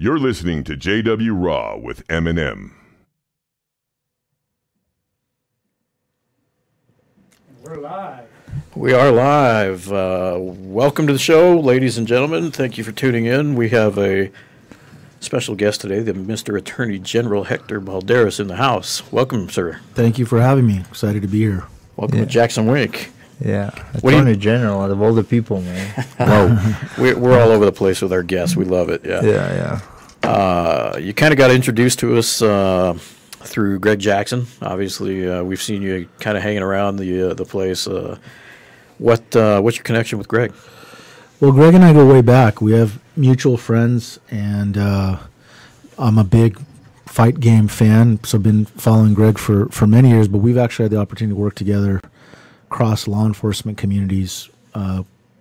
You're listening to JW Raw with Eminem. We're live. We are live. Welcome to the show, ladies and gentlemen. Thank you for tuning in. We have a special guest today, the Mr. Attorney General Hector Balderas in the house. Welcome, sir. Thank you for having me. Excited to be here. Welcome to Jackson Wink. Yeah, Attorney General out of all the people, man. Whoa. We're all over the place with our guests. We love it. Yeah. You kind of got introduced to us through Greg Jackson. Obviously, we've seen you kind of hanging around the place. What's your connection with Greg? Well, Greg and I go way back. We have mutual friends, and I'm a big fight game fan, so I've been following Greg for many years, but we've actually had the opportunity to work together across law enforcement communities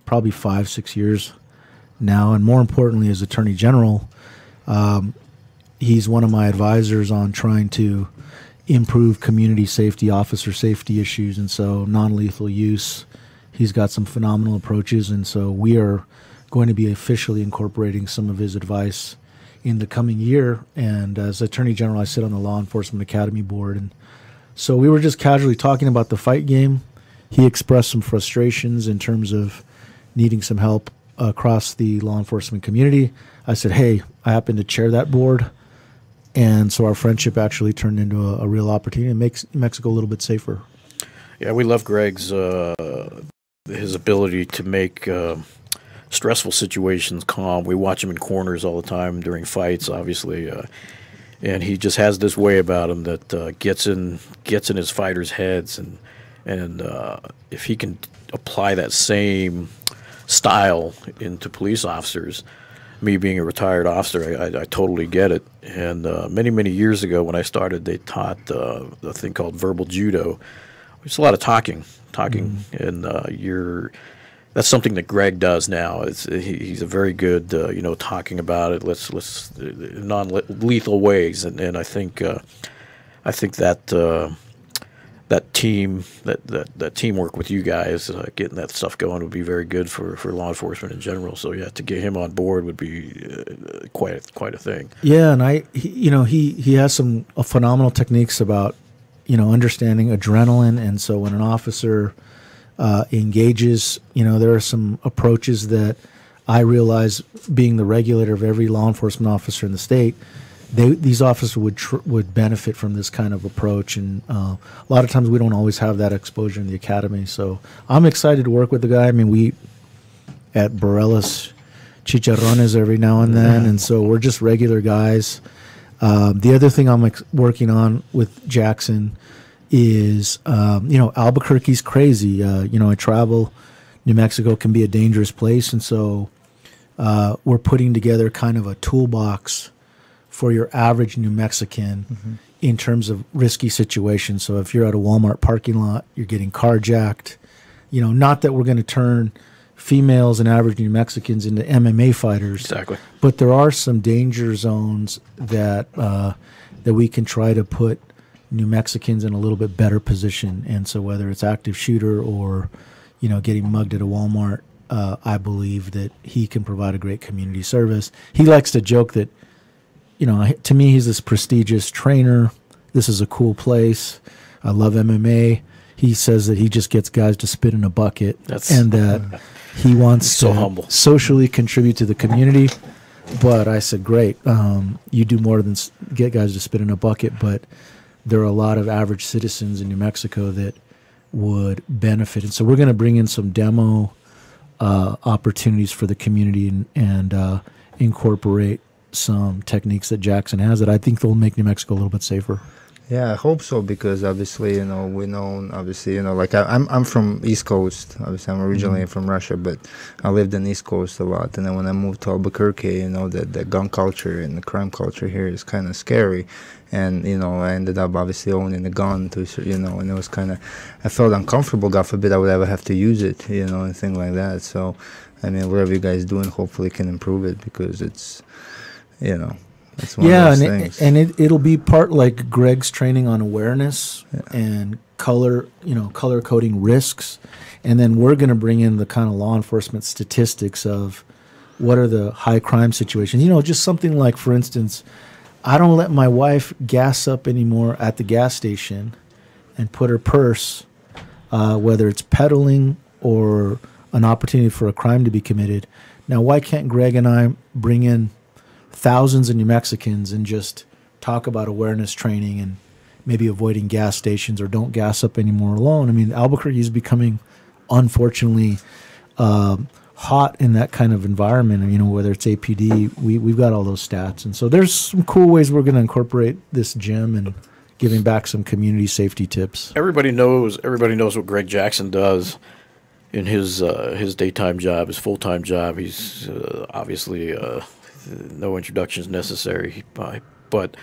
probably 5-6 years now, and more importantly, as Attorney General, he's one of my advisors on trying to improve community safety, officer safety issues, and so non-lethal use. He's got some phenomenal approaches, and so we are going to be officially incorporating some of his advice in the coming year. And as Attorney General, I sit on the Law Enforcement Academy Board, and so we were just casually talking about the fight game. He expressed some frustrations in terms of needing some help across the law enforcement community. I said, hey, I happen to chair that board. And so our friendship actually turned into a real opportunity and makes Mexico a little bit safer. Yeah, we love Greg's his ability to make stressful situations calm. We watch him in corners all the time during fights, obviously. And he just has this way about him that gets in his fighters' heads, and if he can apply that same style into police officers, me being a retired officer, I totally get it. And many years ago when I started, they taught a thing called verbal judo. It's a lot of talking, and that's something that Greg does now. He's a very good, talking about it. Let's non-lethal ways, and I think that teamwork with you guys, getting that stuff going, would be very good for law enforcement in general. So yeah, to get him on board would be quite a thing. Yeah, and he has some phenomenal techniques about understanding adrenaline, and so when an officer engages, there are some approaches that I realize, being the regulator of every law enforcement officer in the state, these officers would benefit from this kind of approach, and a lot of times we don't always have that exposure in the academy. So I'm excited to work with the guy. I mean, we at Borellas chicharrones every now and then, and so we're just regular guys. The other thing I'm working on with Jackson is, Albuquerque's crazy. I travel. New Mexico can be a dangerous place, and so we're putting together kind of a toolbox for your average New Mexican in terms of risky situations. So if you're at a Walmart parking lot, you're getting carjacked, not that we're going to turn females and average New Mexicans into MMA fighters. Exactly. But there are some danger zones that we can try to put New Mexicans in a little bit better position. And so whether it's active shooter or, getting mugged at a Walmart, I believe that he can provide a great community service. He likes to joke that, to me, he's this prestigious trainer. This is a cool place. I love MMA. He says that he just gets guys to spit in a bucket, and that he wants to socially contribute to the community. But I said, great. You do more than get guys to spit in a bucket, but there are a lot of average citizens in New Mexico that would benefit. And so we're going to bring in some demo opportunities for the community and incorporate some techniques that Jackson has that I think they'll make New Mexico a little bit safer. Yeah, I hope so, because obviously, we know, obviously, like I'm from East Coast. Obviously, I'm originally from Russia, but I lived in East Coast a lot. And then when I moved to Albuquerque, the gun culture and the crime culture here is kind of scary. And, I ended up obviously owning a gun to, and it was I felt uncomfortable. God forbid I would ever have to use it, and things like that. So, I mean, whatever you guys doing, hopefully can improve it, because it's, It's one of those things. And it'll be part like Greg's training on awareness and color coding risks, and then we're going to bring in the kind of law enforcement statistics of what are the high crime situations. You know, just something like, for instance, I don't let my wife gas up anymore at the gas station and put her purse, whether it's peddling or an opportunity for a crime to be committed. Now, why can't Greg and I bring in thousands of New Mexicans and just talk about awareness training and maybe avoiding gas stations or don't gas up anymore alone? I mean, Albuquerque is becoming, unfortunately, hot in that kind of environment. You know, whether it's APD, we've got all those stats. And so there's some cool ways we're going to incorporate this gym and giving back some community safety tips. Everybody knows what Greg Jackson does in his daytime job, his full-time job. He's obviously no introductions necessary. But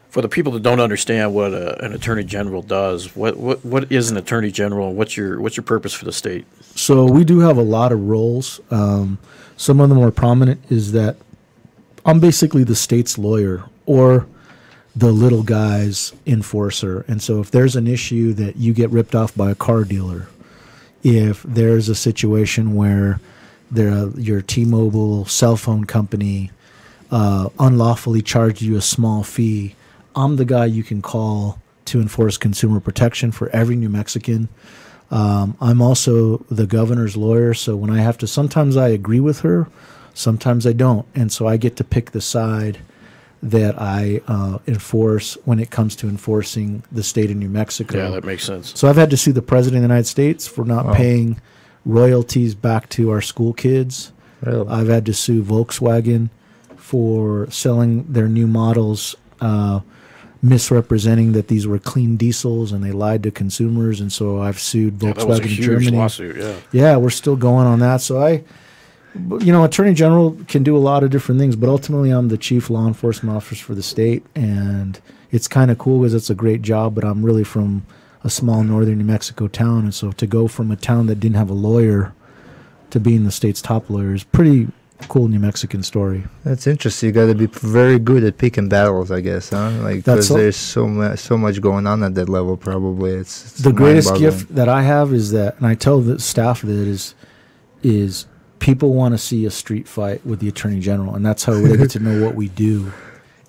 for the people that don't understand what an attorney general does, what is an attorney general, and what's your purpose for the state? So we do have a lot of roles. Some of the more prominent is that I'm basically the state's lawyer or the little guy's enforcer. And so if there's an issue that you get ripped off by a car dealer, if there's a situation where your T-Mobile cell phone company unlawfully charged you a small fee, I'm the guy you can call to enforce consumer protection for every New Mexican. I'm also the governor's lawyer, so when I have to, sometimes I agree with her, sometimes I don't. And so I get to pick the side that I enforce when it comes to enforcing the state of New Mexico. Yeah, that makes sense. So I've had to sue the President of the United States for not paying royalties back to our school kids. Really? I've had to sue Volkswagen for selling their new models, misrepresenting that these were clean diesels, and they lied to consumers. And so I've sued Volkswagen that was a huge Germany. lawsuit, Yeah, we're still going on that. So Attorney General can do a lot of different things, but ultimately I'm the chief law enforcement officer for the state, and it's kind of cool because it's a great job, but I'm really from a small northern New Mexico town, and so to go from a town that didn't have a lawyer to being the state's top lawyer is pretty cool New Mexican story. That's interesting. You got to be very good at picking battles, I guess, huh? Like, because there's so much going on at that level. Probably it's the greatest gift that I have is that, and I tell the staff that is people want to see a street fight with the Attorney General, and that's how they get to know what we do.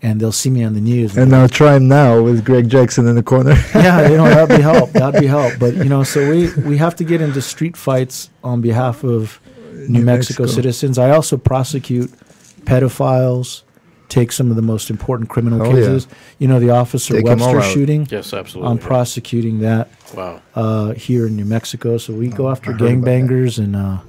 And they'll see me on the news. And now try him now with Greg Jackson in the corner. Yeah, that'd be help. That'd be help. But so we have to get into street fights on behalf of New Mexico citizens. I also prosecute pedophiles, take some of the most important criminal cases. Yeah. The Officer Webster shooting. Yes, absolutely. I'm prosecuting that. Wow. Here in New Mexico. So we go after gangbangers and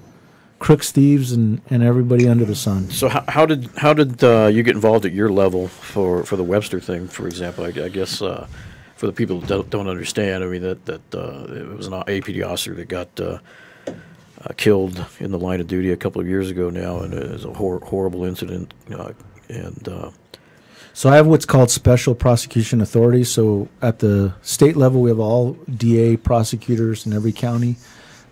crooks, thieves, and everybody under the sun. So how did you get involved at your level for the Webster thing, for example? I guess for the people that don't understand, I mean that it was an APD officer that got killed in the line of duty a couple of years ago now, and it was a horrible incident. So I have what's called special prosecution authority. So at the state level, we have all DA prosecutors in every county.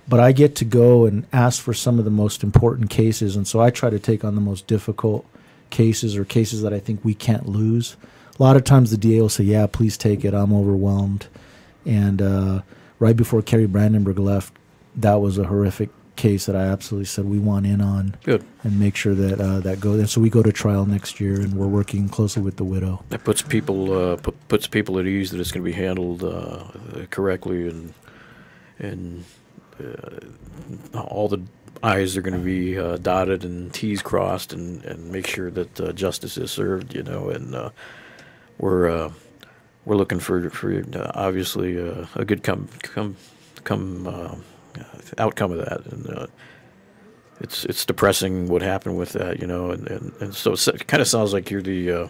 But I get to go and ask for some of the most important cases, and so I try to take on the most difficult cases or cases that I think we can't lose. A lot of times the DA will say, yeah, please take it, I'm overwhelmed. And right before Kerry Brandenburg left, that was a horrific case that I absolutely said we want in on. Good. And make sure that that goes. And so we go to trial next year, and we're working closely with the widow. That puts people puts people at ease that it's going to be handled correctly, and all the I's are going to be dotted and T's crossed, and make sure that justice is served. And we're looking for obviously a good outcome of that, and it's depressing what happened with that, and so it kind of sounds like you're the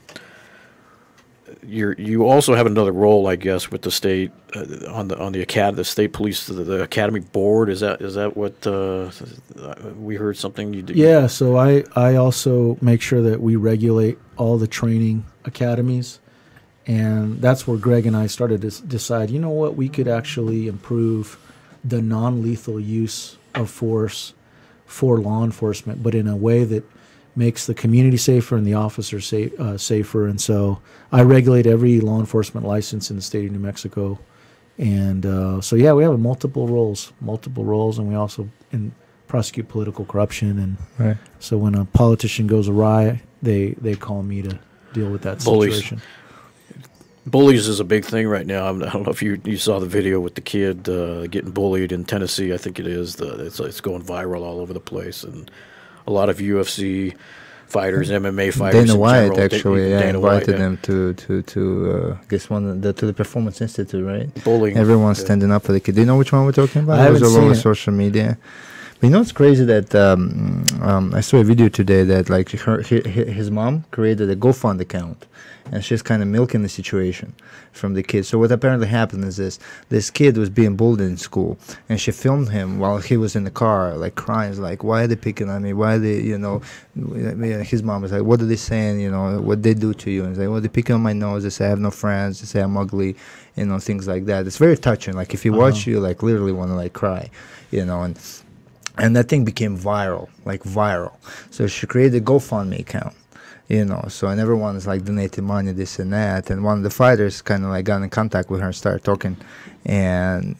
you also have another role, I guess, with the state on the academy, the state police, the academy board. Is that what we heard something you do? Yeah, so I also make sure that we regulate all the training academies, and that's where Greg and I started to decide, what, we could actually improve the non-lethal use of force for law enforcement, but in a way that makes the community safer and the officer safer. And so I regulate every law enforcement license in the state of New Mexico. And so, yeah, we have multiple roles, and we also prosecute political corruption, and Right. so when a politician goes awry, they call me to deal with that Bullies. situation. Bullies is a big thing right now. I don't know if you saw the video with the kid getting bullied in Tennessee. I think it is. It's going viral all over the place, and a lot of UFC fighters, MMA fighters. Dana in White general, actually Dana invited White, them to guess to the Performance Institute, right? bullying. Everyone's standing up for the kid. Do you know which one we're talking about? I It was haven't all over seen it. social media. But you know, it's crazy that I saw a video today that like his mom created a GoFund account, and she's kind of milking the situation from the kid. So what apparently happened is this kid was being bullied in school, and she filmed him while he was in the car, like crying, like, "Why are they picking on me? Why are they, you know?" His mom was like, "What are they saying? You know, what they do to you?" And he's like, "Well, they pick on my nose. They say I have no friends. They say I'm ugly, you know, things like that." It's very touching. Like if you watch, you like literally want to like cry, you know, and that thing became viral, like viral. So she created a GoFundMe account, you know, so and everyone's like donating money, this and that. And one of the fighters kind of like got in contact with her and started talking, and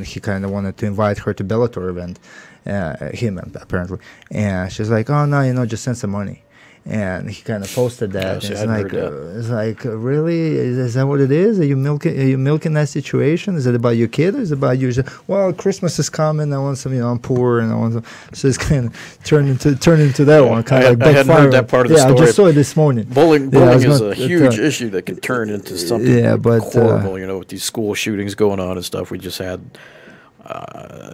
he kind of wanted to invite her to Bellator event, him apparently. And she's like, "Oh no, you know, just send some money." And he kind of posted that. Yeah, see, and I hadn't heard that. it's like, really? Is that what it is? Are you milking that situation? Is it about your kid, or is it about you? Well, Christmas is coming. I want some, you know, I'm poor, and I want some. So it's kind of turned into that one. Kind of like I hadn't heard that part of the story. I just saw it this morning. Bullying I was is gonna- a huge issue that can turn into something horrible. You know, with these school shootings going on and stuff. We just had.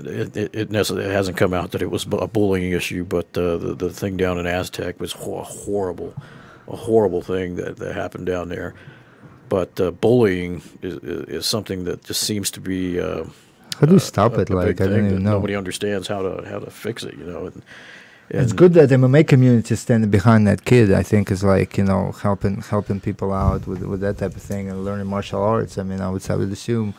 It hasn't come out that it was a bullying issue, but the thing down in Aztec was a horrible thing that happened down there. But bullying is something that just seems to be. How do you stop it? a Like, big I don't thing even that know. Nobody understands how to fix it. You know. And It's good that the MMA community is standing behind that kid. I think is like, you know, helping people out with that type of thing and learning martial arts. I mean, I would assume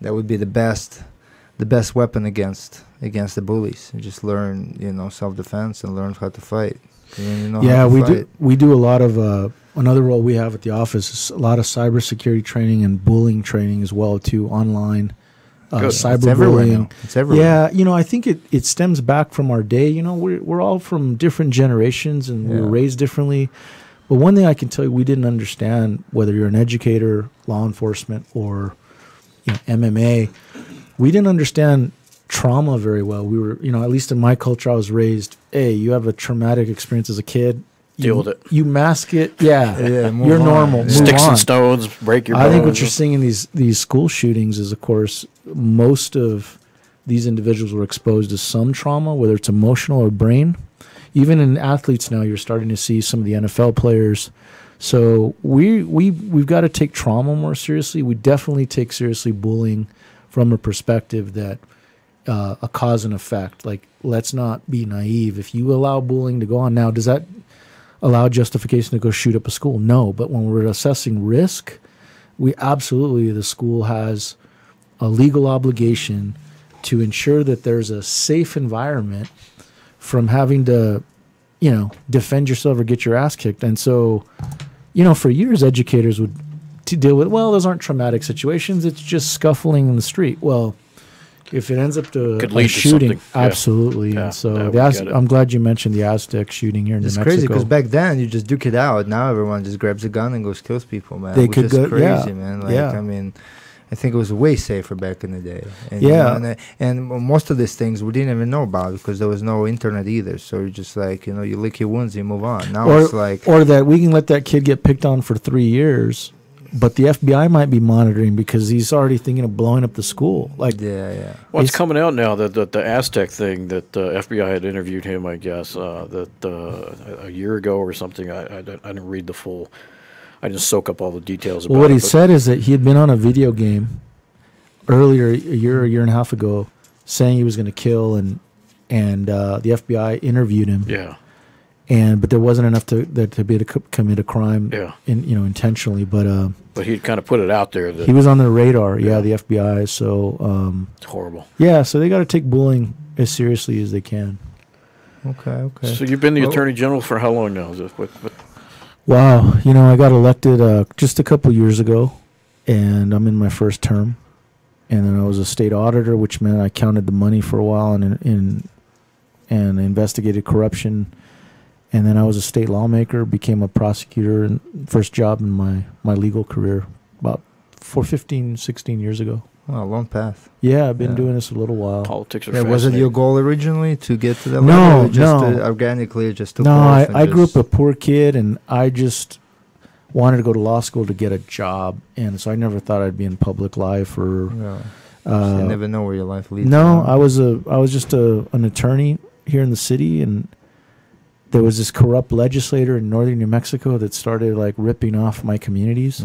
that would be the best weapon against the bullies. You just learn, you know, self-defense and learn how to fight. You know Yeah, how to we fight. we do a lot of another role we have at the office is a lot of cybersecurity training and bullying training as well too, online. Good. It's everywhere Cyberbullying. now. It's everywhere. Yeah, you know, I think it stems back from our day. You know, we're all from different generations and we were Yeah. raised differently. But one thing I can tell you, we didn't understand, whether you're an educator, law enforcement, or MMA, we didn't understand trauma very well. We were, at least in my culture, I was raised, hey, you have a traumatic experience as a kid. Deal with it. You mask it. Yeah, move you're on. normal. Yeah. Move Sticks on. and stones, break your bones. I think what you're seeing in these school shootings is, of course, most of these individuals were exposed to some trauma, whether it's emotional or brain. Even in athletes now, you're starting to see some of the NFL players. So we've got to take trauma more seriously. We definitely take seriously bullying from a perspective that a cause and effect. Like, let's not be naive. If you allow bullying to go on now, does that allow justification to go shoot up a school? No. But when we're assessing risk, the school has a legal obligation to ensure that there's a safe environment from having to, defend yourself or get your ass kicked. And so, for years, educators would deal with, well, those aren't traumatic situations. It's just scuffling in the street. Well, if it ends up to Could a lead to shooting, something. Yeah. absolutely. Yeah, And so we get it. I'm glad you mentioned the Aztec shooting here in New It's Mexico. crazy because back then you just duke it out. Now everyone just grabs a gun and goes kills people, man. They which could is go- crazy, yeah, man. Like, yeah. I mean, I think it was way safer back in the day. And, Yeah. and most of these things we didn't even know about because there was no internet either. So you're just like, you lick your wounds, you move on. Now it's like, or that we can let that kid get picked on for 3 years, but the FBI might be monitoring because he's already thinking of blowing up the school. Like, yeah. Well, it's It's- coming out now that the Aztec thing that FBI had interviewed him, I guess, that a year ago or something. I didn't read the full. I didn't soak up all the details about well, what it. he but said is that he had been on a video game earlier, a year and a half ago, saying he was going to kill, and the FBI interviewed him. Yeah, But there wasn't enough to be able to commit a crime, Yeah. intentionally. But but he kind of put it out there that he was on their radar. Yeah, the FBI. So it's horrible. yeah, so they got to take bullying as seriously as they can. Okay. So you've been the Well- Attorney General for how long now? Is it, what, Wow, I got elected just a couple years ago, and I'm in my first term. And then I was a state auditor, which meant I counted the money for a while. And in and investigated corruption. And then I was a state lawmaker, became a prosecutor, and first job in my legal career about 16 years ago. Oh, a long path. Yeah, I've been doing this a little while. Politics are Yeah, was it your fascinating. goal originally to get to that No, level? Or just no. Organically, just took No, off and I grew up just- a poor kid, and I just wanted to go to law school to get a job, and so I never thought I'd be in public life or. Yeah. You never know where your life leads. No, you. I was just an attorney here in the city, and there was this corrupt legislator in northern New Mexico that started like ripping off my communities,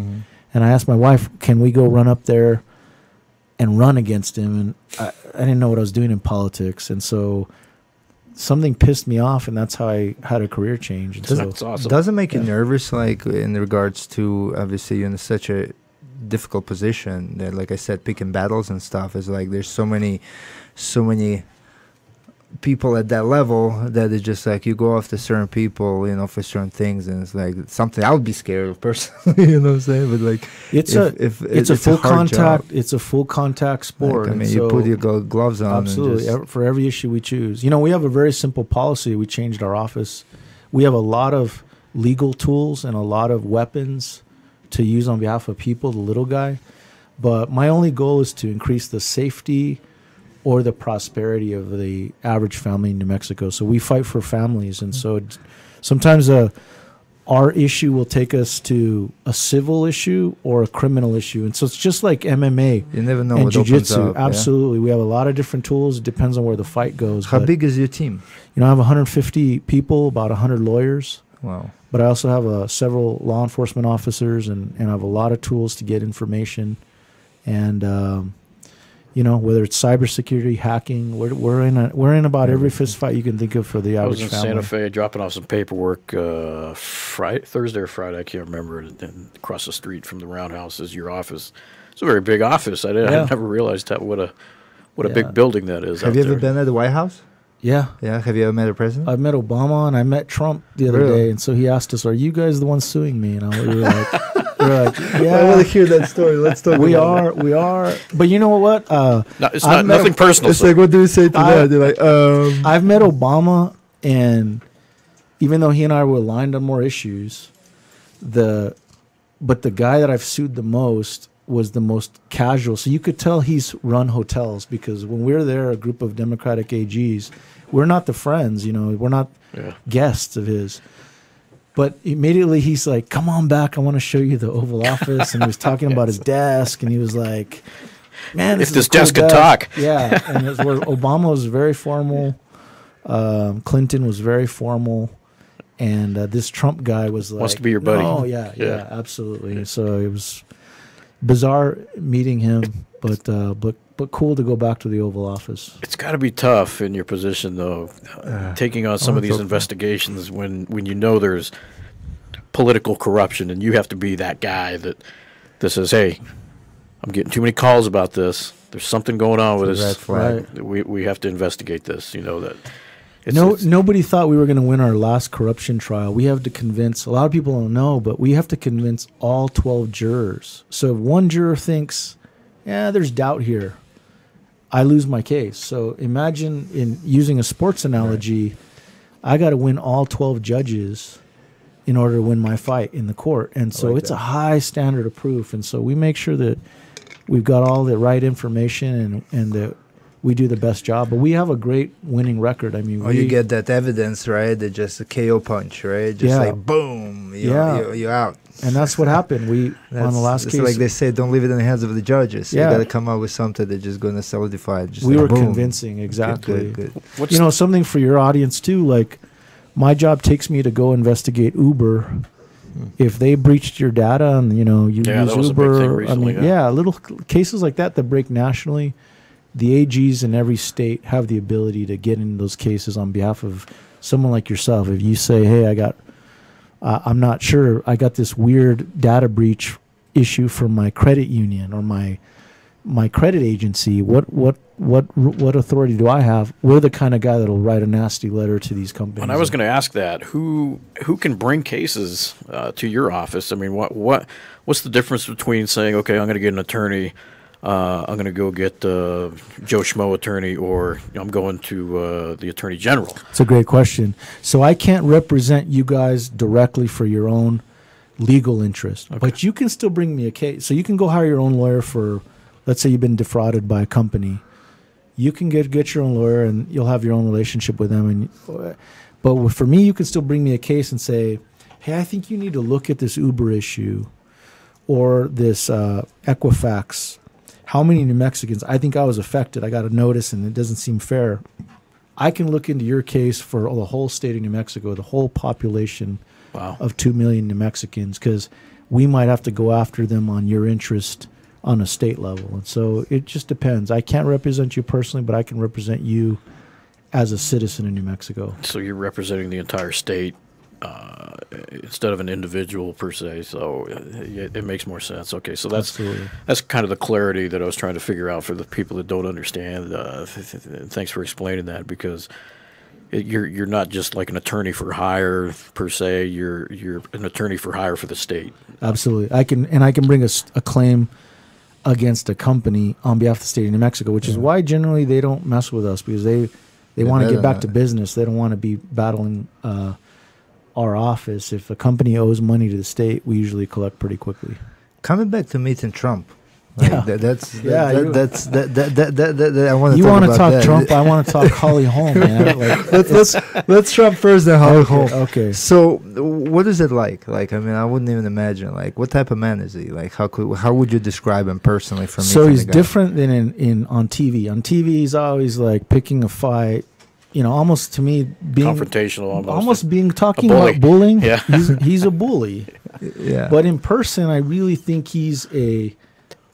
and I asked my wife, "Can we go run up there and run against him?" And I didn't know what I was doing in politics, and so something pissed me off, and that's how I had a career change. And so, That's awesome. Does it make you nervous, like in regards to obviously you're in such a difficult position that, like I said, picking battles and stuff is like there's so many people at that level that it's just like you go after certain people, you know, for certain things, and it's like something I would be scared of personally. You know what I'm saying? But like it's it's a full hard contact. job. It's a full contact sport. Like, I mean, and you so- put your gloves on. Absolutely. And just, For every issue we choose. You know, we have a very simple policy. We changed our office. We have a lot of legal tools and a lot of weapons to use on behalf of people, the little guy. But my only goal is to increase the safety or the prosperity of the average family in New Mexico. So we fight for families. And so sometimes our issue will take us to a civil issue or a criminal issue. And so it's just like MMA. you never know And what opens jiu-jitsu, up. Yeah? absolutely. We have a lot of different tools. It depends on where the fight goes. How But, big is your team? You know, I have 150 people, about 100 lawyers. Wow. But I also have several law enforcement officers, and I have a lot of tools to get information. And, you know, whether it's cybersecurity, hacking, we're in about every fist fight you can think of for the I was average in family. Santa Fe dropping off some paperwork Thursday or Friday, I can't remember. And across the street from the Roundhouse is your office. It's a very big office. I never realized what a Yeah. big building that is. Have out you ever there. been at the White House? Yeah. Yeah. Have you ever met a president? I met Obama and I met Trump the other Really? day, and so he asked us, "Are you guys the ones suing me?" And we were like, I "Yeah, want to hear that story. Let's talk. we about it. are, we are." But you know what? No, it's I've not met nothing personal. It's sir. like, what do we say to that? They're like, I've met Obama, and even though he and I were aligned on more issues, but the guy that I've sued the most was the most casual. So you could tell he's run hotels, because when we're there, a group of Democratic AGs, we're not the friends, you know, we're not guests of his. But immediately he's like, "Come on back, I want to show you the Oval Office." And he was talking about his desk, and he was like, "Man, If is this a cool desk could talk." Yeah, and it was where Obama was very formal, Clinton was very formal, and this Trump guy was like, Wants to be your buddy. Oh yeah, absolutely. So it was bizarre meeting him, but cool to go back to the Oval Office. It's got to be tough in your position, though, taking on some of these investigations when you know there's political corruption, and you have to be that guy that says, "Hey, I'm getting too many calls about this. There's something going on with It's a this. red flag. We have to investigate this." You know that. Nobody thought we were going to win our last corruption trial. We have to convince, a lot of people don't know, but we have to convince all 12 jurors. So if one juror thinks, "Yeah, there's doubt here," I lose my case. So imagine, in using a sports analogy, I got to win all 12 judges in order to win my fight in the court. And so it's a high standard of proof. And so we make sure that we've got all the right information and that we do the best job. But we have a great winning record. I mean, you get that evidence, right? That just a KO punch, right? Just Yeah. like boom, you're out. and that's what happened. On the last it's case, like they say, don't leave it in the hands of the judges. Yeah. You got to come up with something that's just going to solidify it. Just we like, were boom. convincing, exactly. Good. What's You know, something for your audience too, like my job takes me to go investigate Uber. If they breached your data and you use that was a big Uber, thing recently, little cases like that break nationally. The AGs in every state have the ability to get in those cases on behalf of someone like yourself. If you say, "Hey, I'm not sure, I got this weird data breach issue from my credit union or my credit agency. What authority do I have?" We're the kind of guy that'll write a nasty letter to these companies. And I was going to ask that who can bring cases to your office? I mean, what's the difference between saying, "Okay, I'm going to get an attorney, I'm going to go get Joe Schmo attorney, or I'm going to the attorney general? It's a great question. So I can't represent you guys directly for your own legal interest, but you can still bring me a case. So you can go hire your own lawyer for, let's say you've been defrauded by a company. You can get your own lawyer, and you'll have your own relationship with them. But for me, you can still bring me a case and say, hey, I think you need to look at this Uber issue or this Equifax. How many New Mexicans? I think I was affected. I got a notice, and it doesn't seem fair. I can look into your case for the whole state of New Mexico, the whole population of 2 million New Mexicans, because we might have to go after them on your interest on a state level. And so it just depends. I can't represent you personally, but I can represent you as a citizen in New Mexico. So you're representing the entire state instead of an individual per se. So it makes more sense. Okay, so that's kind of the clarity that I was trying to figure out for the people that don't understand. Thanks for explaining that, because you're not just like an attorney for hire per se. You're an attorney for hire for the state. Absolutely. I can bring a claim against a company on behalf of the state of New Mexico, which is why generally they don't mess with us, because they want to get back to business. They don't want to be battling our office. If a company owes money to the state, we usually collect pretty quickly. Coming back to meeting Trump. Like I want to. You want to talk Trump? I want to talk Holly Holm, man. Let's Trump first, then Holly Holm. Okay. So, what is it like? Like, I mean, I wouldn't even imagine. Like, what type of man is he? Like, how would you describe him personally for me? So he's different than on TV. On TV, he's always like picking a fight. You know, almost to me being confrontational, almost being talking about bullying. Yeah, he's a bully. Yeah. But in person, I really think he's a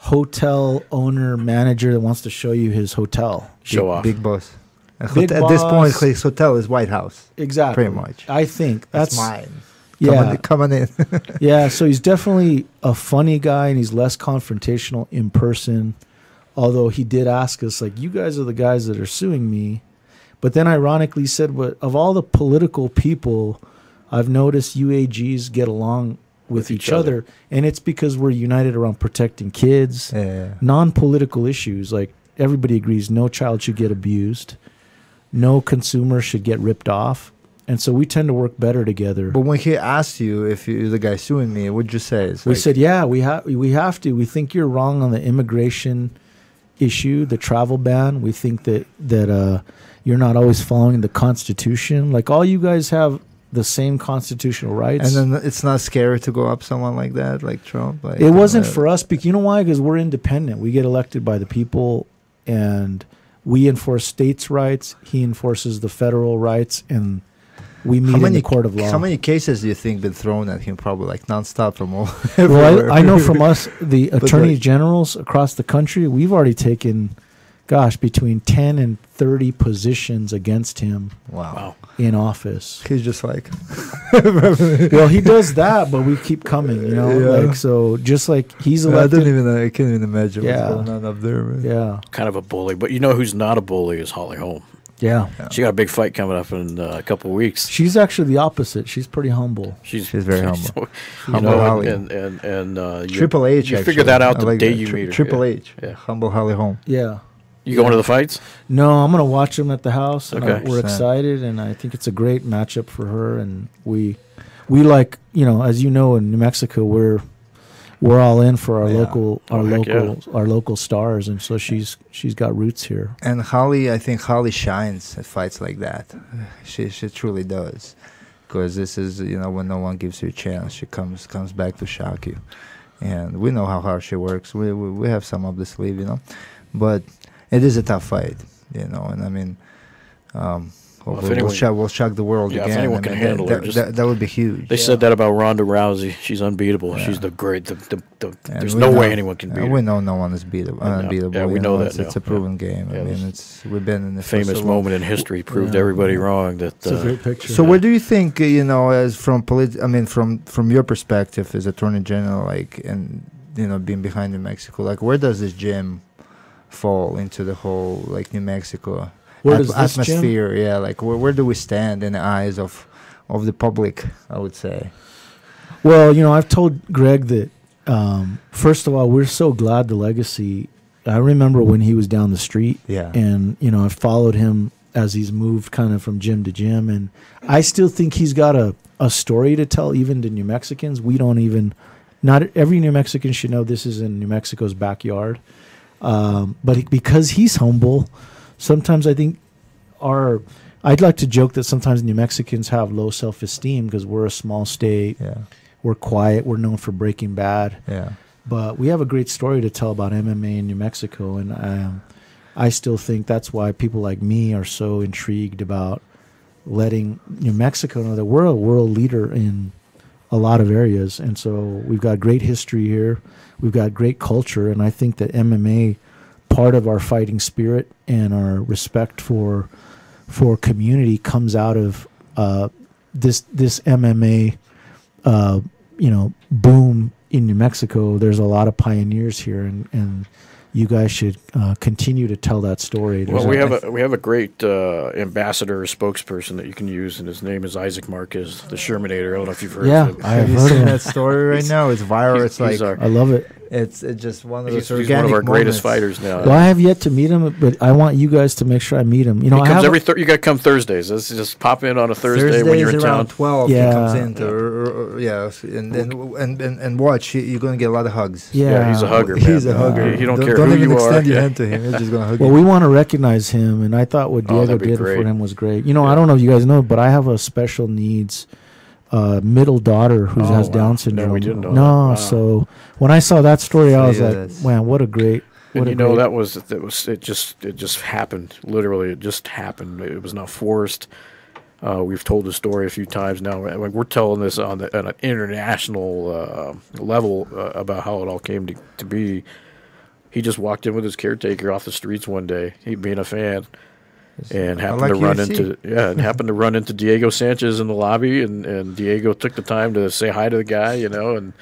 hotel owner manager that wants to show you his hotel. Show off. Big boss. At Big this point, boss. his hotel is White House. Exactly. Pretty much. I think that's mine. Yeah. Coming in. Yeah, so he's definitely a funny guy, and he's less confrontational in person. Although he did ask us, like, you guys are the guys that are suing me. But then ironically said, but of all the political people, I've noticed UAGs get along with each other, and it's because we're united around protecting kids, non-political issues. Like, everybody agrees no child should get abused, no consumer should get ripped off, and so we tend to work better together. But when he asked you if you're the guy suing me, what'd you say? We said, yeah, we have to. We think you're wrong on the immigration issue, the travel ban. We think that you're not always following the Constitution. Like, all you guys have the same constitutional rights. And then it's not scary to go up someone like that, like Trump. Like, it wasn't for us, because you know why? Because we're independent. We get elected by the people, and we enforce states' rights. He enforces the federal rights, and we meet in the court of law. How many cases do you think been thrown at him? Probably like nonstop from all. Well, I know from us, the attorney generals across the country, we've already taken, between 10 and 30 positions against him. Wow. In office. He's just like. Well, he does that, but we keep coming, you know? Yeah. Like, so just like he's elected. I can't even imagine what's going on up there, man. Yeah. Kind of a bully. But you know who's not a bully is Holly Holm. Yeah. She got a big fight coming up in a couple of weeks. She's actually the opposite. She's pretty humble. She's very humble. Humble Holly. And Triple H, you figure that out the day you meet her. Triple H. Yeah. Humble Holly Holm. Yeah. You going to the fights? No, I'm going to watch them at the house. And Okay. we're excited, and I think it's a great matchup for her. And we like, you know, as you know, in New Mexico, we're all in for our local stars, and so she's got roots here. And Holly, I think Holly shines at fights like that. She truly does, because this is, you know, when no one gives her a chance, she comes back to shock you. And we know how hard she works. We have some up the sleeve, you know, but it is a tough fight, you know. And I mean, we'll shock the world again. If anyone can handle her, that would be huge. They said that about Ronda Rousey. She's unbeatable. Yeah. She's the great. There's no way anyone can beat her. We know no one is unbeatable. Yeah, we know that. It's a proven game. I mean, we've been in the famous moment in history proved everybody wrong. That it's a great picture. So, where do you think, you know, as from your perspective as Attorney General, like, and you know, being behind New Mexico, like, where does this gym fall into the whole, like, New Mexico atmosphere? Yeah, like, where do we stand in the eyes of the public, I would say? Well, you know, I've told Greg that first of all, we're so glad the legacy I remember when he was down the street. Yeah. And, you know, I followed him as he's moved kind of from gym to gym. And I still think he's got a story to tell, even to New Mexicans. We don't even, not every New Mexican should know this is in New Mexico's backyard. But because he's humble, sometimes I think I'd like to joke that sometimes New Mexicans have low self-esteem because we're a small state. Yeah. We're quiet. We're known for Breaking Bad. Yeah. But we have a great story to tell about MMA in New Mexico, and I still think that's why people like me are so intrigued about letting New Mexico know that we're a world leader in a lot of areas. And so we've got great history here. We've got great culture, and I think that MMA, part of our fighting spirit and our respect for community comes out of this MMA boom in New Mexico. There's a lot of pioneers here, and you guys should continue to tell that story. Well, we have a great ambassador or spokesperson that you can use, and his name is Isaac Marquez, the Shermanator. I don't know if you've heard of him. I have Have you heard seen of that story right now? It's viral. It's like I love it. it's just one of those He's organic one of our greatest moments. fighters now. Well, I have yet to meet him, but I want you guys to make sure I meet him. You know, He comes you got to come Thursdays. Let's just pop in on a Thursday when you're in around town. 12. Yeah. He comes in and watch. You're gonna get a lot of hugs. Yeah, he's a hugger, man. He's a hugger. He don't Don't care don't who even you are. extend your Yeah. hand to him. He's just gonna hug well, you. we want to recognize him, and I thought what Diego that'd be did for great. him was great. You know, I don't know if you guys know, but I have a special needs middle daughter who has wow. Down No, syndrome. we didn't know No, that. Wow. so when I saw that story, I was Yeah, like, that's- man, what a great. And What a you know great- it just happened. Literally, it just happened. It was not forced. We've told the story a few times now. We're telling this on an international level about how it all came to be. He just walked in with his caretaker off the streets one day, he being a fan, and happened like to run UFC. happened to run into Diego Sanchez in the lobby, and Diego took the time to say hi to the guy, you know, and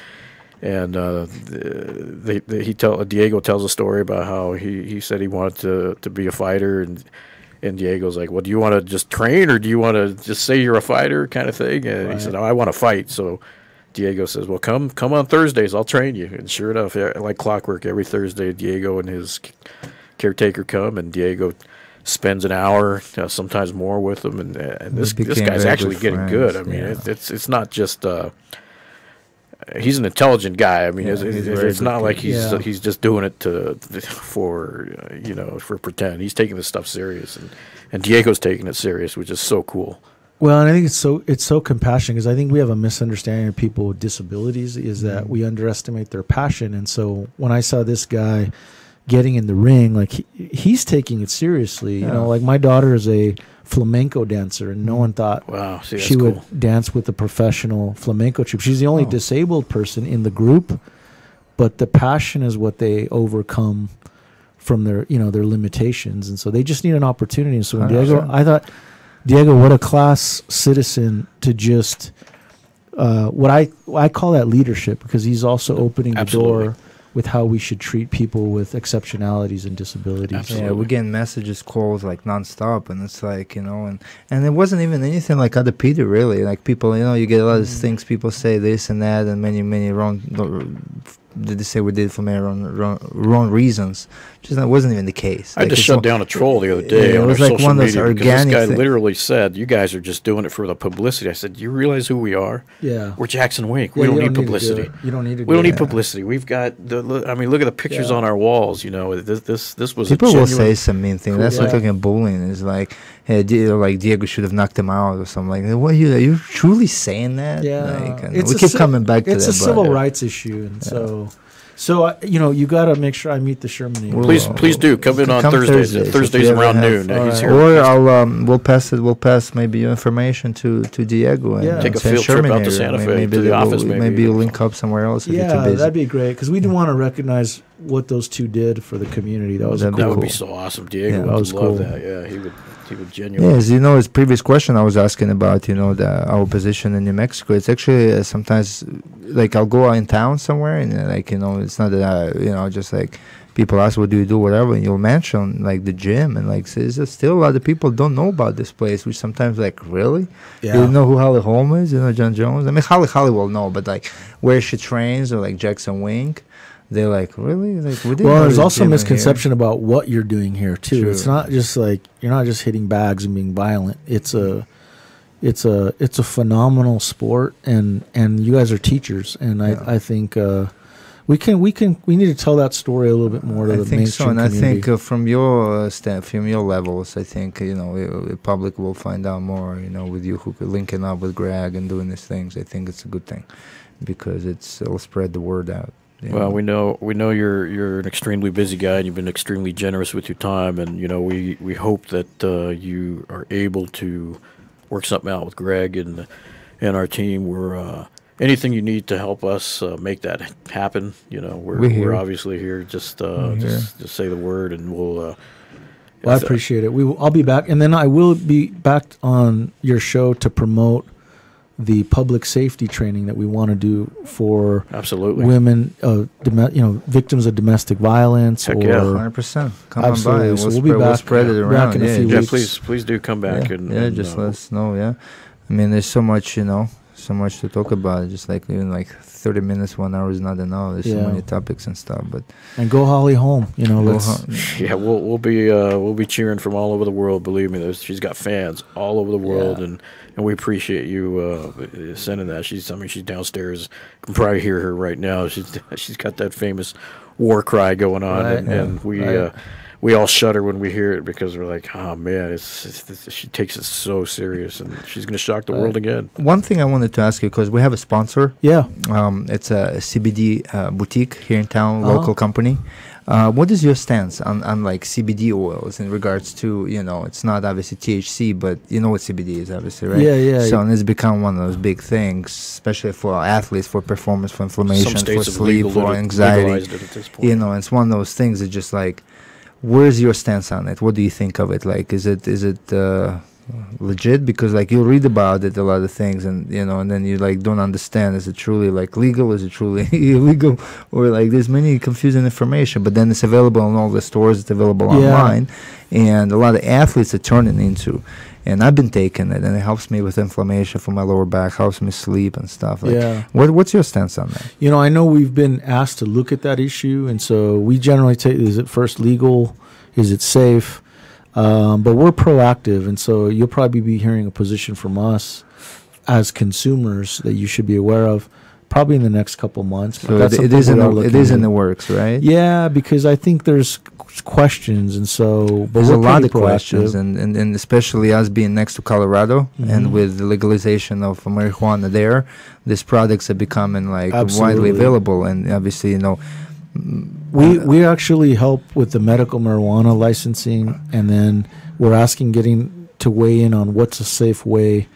Diego tells a story about how he said he wanted to be a fighter, and Diego's like, well, do you want to just train, or do you want to just say you're a fighter kind of thing? And he said, no, I want to fight. So Diego says, well, come on Thursdays, I'll train you. And sure enough, like clockwork, every Thursday, Diego and his caretaker come, and Diego spends an hour, sometimes more, with them. And this became guy's very actually good getting friends, good. I mean, yeah. it's not just. He's an intelligent guy. I mean, Yeah, it's he's a very it's good not like kid. he's just doing it for pretend. He's taking this stuff serious, and Diego's taking it serious, which is so cool. Well, and I think it's so compassionate, because I think we have a misunderstanding of people with disabilities is that we underestimate their passion. And so when I saw this guy getting in the ring, like he's taking it seriously. You know, like my daughter is a flamenco dancer, and no one thought Wow, see, that's she would cool. dance with a professional flamenco troupe. She's the only disabled person in the group, but the passion is what they overcome from their limitations, and so they just need an opportunity. And so when I thought, Diego, what a class citizen to just what I call that leadership, because he's also opening the Absolutely. door with how we should treat people with exceptionalities and disabilities. Absolutely. Yeah, we're getting messages, calls like nonstop, and it's like, and it wasn't even anything like other Peter, really. Like people, you get a lot of things people say this and that, and many wrong. Did they say we did it for many wrong reasons? Just that wasn't even the case. I just shut down a troll the other day Yeah, it on was our like social one of those media because organic this guy thing- literally said, "You guys are just doing it for the publicity." I said, "Do you realize who we are? Yeah. We're Jackson Wink. Yeah, We don't you need need to do publicity. it. You don't need to We don't do need it. publicity. We've got I mean, look at the pictures Yeah. on our walls. This was People a will genuine, say some mean things. That's Yeah. like talking bullying. It's like, hey, like Diego should have knocked him out or something like that. What are you truly saying that? Yeah, Like, and It's we a keep ci- coming back to that. It's a but- civil rights issue, and so you got to make sure I meet the Sherman. Well, Please do come in on Come Thursdays. Thursdays, if Thursdays you ever around have- noon. He's here. Or we'll pass maybe your information to Diego and Yeah. Take a Send field trip Sherman out to here. Santa Fe, Maybe to the they office, will- maybe. you'll link up somewhere else if you're too Yeah, busy. that'd be great, because we do want to recognize what those two did for the community. That was That'd be That cool. would be cool. so awesome. Diego Yeah, that would was love cool. that. Yeah, he would genuinely. Yes, his previous question I was asking about, our position in New Mexico. It's actually sometimes like I'll go out in town somewhere and it's not that just like people ask, what do you do, whatever, and you'll mention like the gym, and like there's still a lot of people don't know about this place, which sometimes like, really? Yeah. You know who Holly Holm is? John Jones? I mean, Holly will know, but like where she trains, or like Jackson Wink. they're like, really? Like, we didn't Well, know there's this also a gym in misconception about what you're doing here too. True. It's not just like you're not just hitting bags and being violent. It's a phenomenal sport, and you guys are teachers, and I think we need to tell that story a little bit more to the mainstream I think so, and community. I think from your from your levels, I think the public will find out more. With you linking up with Greg and doing these things, I think it's a good thing because it'll spread the word out. Well, we know you're an extremely busy guy, and you've been extremely generous with your time, and we hope that you are able to work something out with Greg and our team. We're anything you need to help us make that happen. We're obviously here. Just say the word, and we'll. Well, I appreciate it. I'll be back, and then I will be back on your show to promote the public safety training that we want to do for absolutely women, victims of domestic violence. Heck or yeah, 100%. Come absolutely. on by. So we'll be back. We'll spread it around. Back in a few weeks. Please do come back and just let us know. Yeah, I mean, there's so much, so much to talk about. Just like even like 30 minutes, 1 hour is not enough. There's so many topics and stuff. And go Holly home. Yeah, we'll be cheering from all over the world. Believe me, she's got fans all over the world, and we appreciate you sending that. She's downstairs. You can probably hear her right now. She's got that famous war cry going on, and we all shudder when we hear it because we're like, oh man, she takes it so serious, and she's going to shock the world again. One thing I wanted to ask you, because we have a sponsor. Yeah. It's a CBD boutique here in town, local company. What is your stance on like CBD oils in regards to, it's not obviously THC, but you know what CBD is, obviously, right? Yeah. So and it's become one of those big things, especially for athletes, for performance, for inflammation, for sleep, for anxiety. It's one of those things that just like, where's your stance on it? What do you think of it? Like, is it legit? Because like you read about it, a lot of things, and and then you like don't understand. Is it truly like legal? Is it truly illegal? Or like there's many confusing information. But then it's available in all the stores. It's available online, and a lot of athletes are turning into. And I've been taking it, and it helps me with inflammation for my lower back, helps me sleep and stuff. Like, what's your stance on that? I know we've been asked to look at that issue, and so we generally take, is it first legal? Is it safe? But we're proactive, and so you'll probably be hearing a position from us as consumers that you should be aware of probably in the next couple months. So it is in the works, right? Yeah, because I think there's questions, and so there's a lot of questions, and especially us being next to Colorado, and with the legalization of marijuana there, these products are becoming like widely available, and obviously we actually help with the medical marijuana licensing, and then we're getting to weigh in on what's a safe way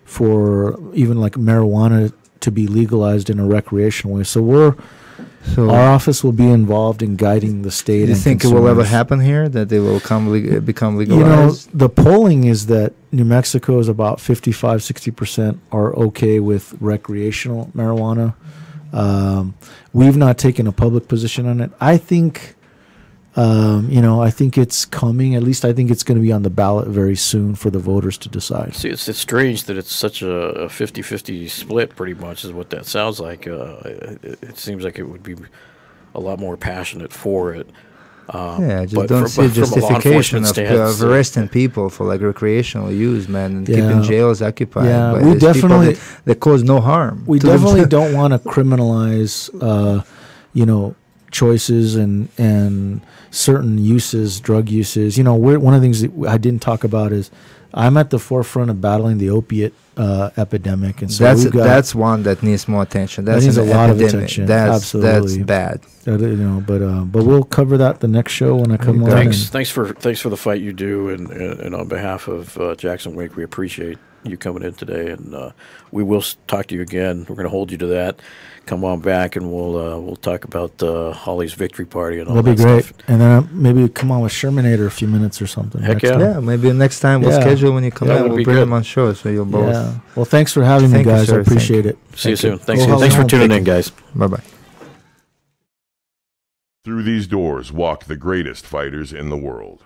for even like marijuana to be legalized in a recreational way. So our office will be involved in guiding the state. Do you think it will ever happen here, that they will become legalized? The polling is that New Mexico is about 55-60% are okay with recreational marijuana. We've not taken a public position on it. I think, I think it's coming. At least I think it's going to be on the ballot very soon for the voters to decide. See, it's strange that it's such a 50-50 split, pretty much, is what that sounds like. It seems like it would be a lot more passionate for it. I just don't see justification of arresting people for like recreational use, man, and keeping jails occupied. Yeah, we definitely that cause no harm. We definitely don't want to criminalize, choices and certain uses, drug uses. One of the things that I didn't talk about is I'm at the forefront of battling the opiate epidemic, and so that's one that needs more attention. That needs a lot of attention. That's Absolutely, bad. But we'll cover that the next show when I come on. Thanks for the fight you do, and on behalf of Jackson Wake, we appreciate you coming in today, and we will talk to you again. We're going to hold you to that. Come on back, and we'll talk about Holly's victory party and all that. That'll be great. Stuff. And then maybe come on with Shermanator a few minutes or something. Heck yeah. Yeah, maybe next time we'll schedule when you come in. We'll bring him on show, so you'll both. Yeah. Well, thanks for having me, guys. I appreciate it. See you soon. Thanks for tuning in, guys. Bye-bye. Through these doors walk the greatest fighters in the world.